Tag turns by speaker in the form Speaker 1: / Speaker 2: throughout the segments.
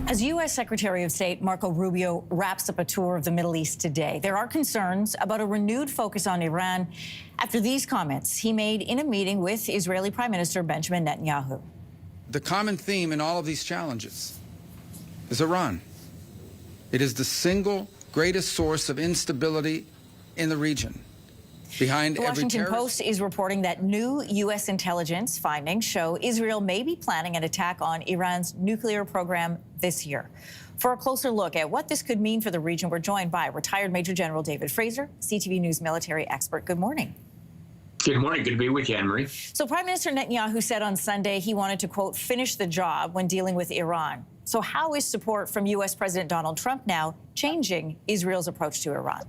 Speaker 1: As U.S. Secretary of State Marco Rubio wraps up a tour of the Middle East today, there are concerns about a renewed focus on Iran after these comments he made in a meeting with Israeli Prime Minister Benjamin Netanyahu.
Speaker 2: The common theme in all of these challenges is Iran. It is the single greatest source of instability in the region. Behind
Speaker 1: the Washington Post is reporting that new U.S. intelligence findings show Israel may be planning an attack on Iran's nuclear program this year. For a closer look at what this could mean for the region, we're joined by retired Major General David Fraser, CTV News military expert. Good morning.
Speaker 3: Good morning. Good to be with you, Anne-Marie.
Speaker 1: So Prime Minister Netanyahu said on Sunday he wanted to, quote, finish the job when dealing with Iran. So how is support from U.S. President Donald Trump now changing Israel's approach to Iran?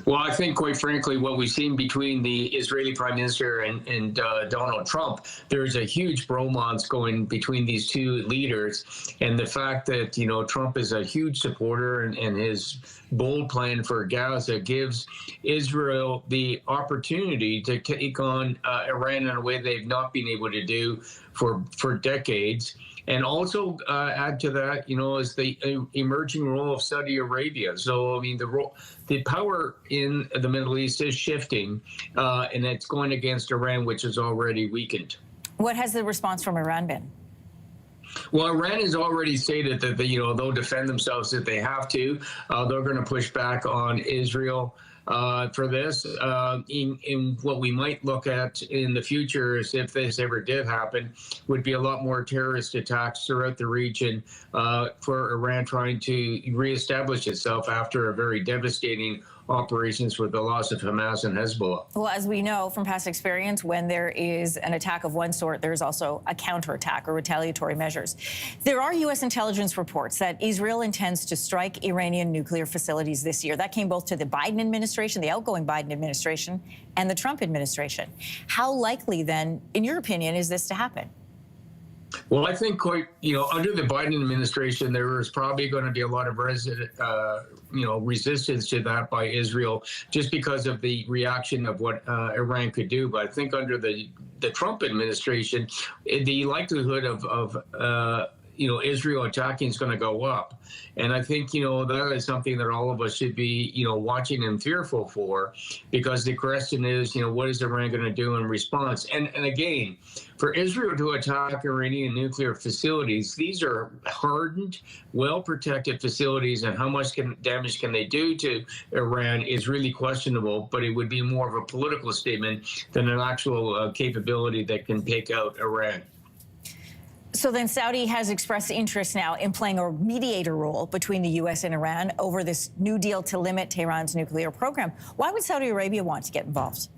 Speaker 3: Well, I think, quite frankly, what we've seen between the Israeli Prime Minister and Donald Trump, there's a huge bromance going between these two leaders. And the fact that, Trump is a huge supporter and his bold plan for Gaza gives Israel the opportunity to take on Iran in a way they've not been able to do for decades. And also add to that, is the emerging role of Saudi Arabia. So, I mean, the power in the Middle East is shifting, and it's going against Iran, which is already weakened.
Speaker 1: What has the response from Iran been?
Speaker 3: Well, Iran has already stated that they'll defend themselves if they have to. They're going to push back on Israel. For this, in what we might look at in the future is if this ever did happen, would be a lot more terrorist attacks throughout the region for Iran trying to reestablish itself after a very devastating operations with the loss of Hamas and Hezbollah.
Speaker 1: Well, as we know from past experience, when there is an attack of one sort, there's also a counterattack or retaliatory measures. There are U.S. intelligence reports that Israel intends to strike Iranian nuclear facilities this year. That came both to the Biden administration, the outgoing Biden administration, and the Trump administration. How likely, then, in your opinion, is this to happen?
Speaker 3: Well, I think under the Biden administration, there is probably going to be a lot of resistance to that by Israel, just because of the reaction of what Iran could do. But I think under the Trump administration, the likelihood of Israel attacking is going to go up. And I think, that is something that all of us should be, watching and fearful for, because the question is, what is Iran going to do in response? And again, for Israel to attack Iranian nuclear facilities, these are hardened, well-protected facilities, and how much damage can they do to Iran is really questionable, but it would be more of a political statement than an actual capability that can take out Iran.
Speaker 1: So then Saudi has expressed interest now in playing a mediator role between the U.S. and Iran over this new deal to limit Tehran's nuclear program. Why would Saudi Arabia want to get involved?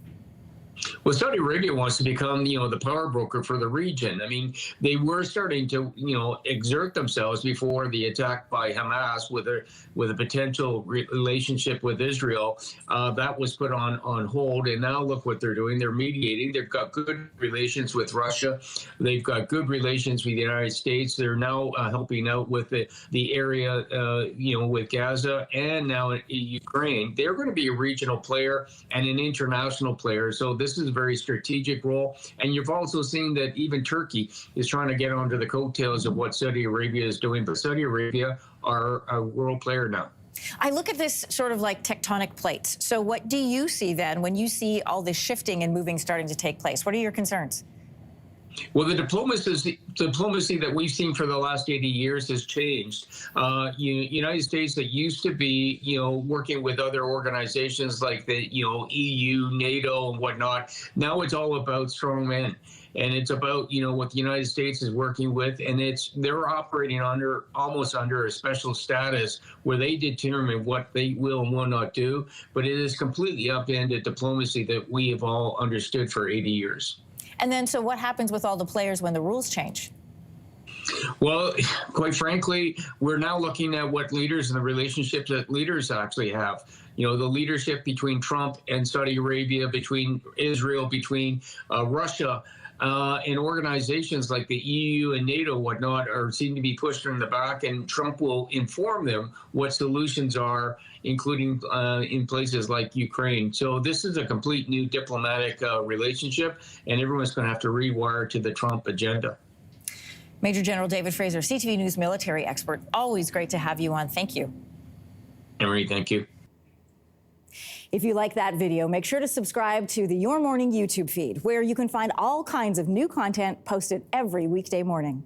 Speaker 3: Well, Saudi Arabia wants to become, the power broker for the region. I mean, they were starting to, exert themselves before the attack by Hamas with a potential relationship with Israel. That was put on hold, and now look what they're doing. They're mediating. They've got good relations with Russia. They've got good relations with the United States. They're now helping out with the area, with Gaza and now in Ukraine. They're going to be a regional player and an international player. So this is a very strategic role. And you've also seen that even Turkey is trying to get onto the coattails of what Saudi Arabia is doing. But Saudi Arabia are a world player now.
Speaker 1: I look at this sort of like tectonic plates. So what do you see then when you see all this shifting and moving starting to take place? What are your concerns?
Speaker 3: Well, the diplomacy that we've seen for the last 80 years has changed. United States that used to be, working with other organizations like the, EU, NATO and whatnot. Now it's all about strong men. And it's about, what the United States is working with. And they're operating almost under a special status where they determine what they will and will not do. But it is completely upended diplomacy that we have all understood for 80 years.
Speaker 1: And then, so what happens with all the players when the rules change?
Speaker 3: Well, quite frankly, we're now looking at what leaders and the relationships that leaders actually have. The leadership between Trump and Saudi Arabia, between Israel, between Russia, and organizations like the EU and NATO, whatnot, seem to be pushed in the back, and Trump will inform them what solutions are, including in places like Ukraine. So this is a complete new diplomatic relationship, and everyone's going to have to rewire to the Trump agenda.
Speaker 1: Major General David Fraser, CTV News military expert. Always great to have you on. Thank you.
Speaker 3: Anne-Marie, thank you.
Speaker 1: If you like that video, make sure to subscribe to the Your Morning YouTube feed, where you can find all kinds of new content posted every weekday morning.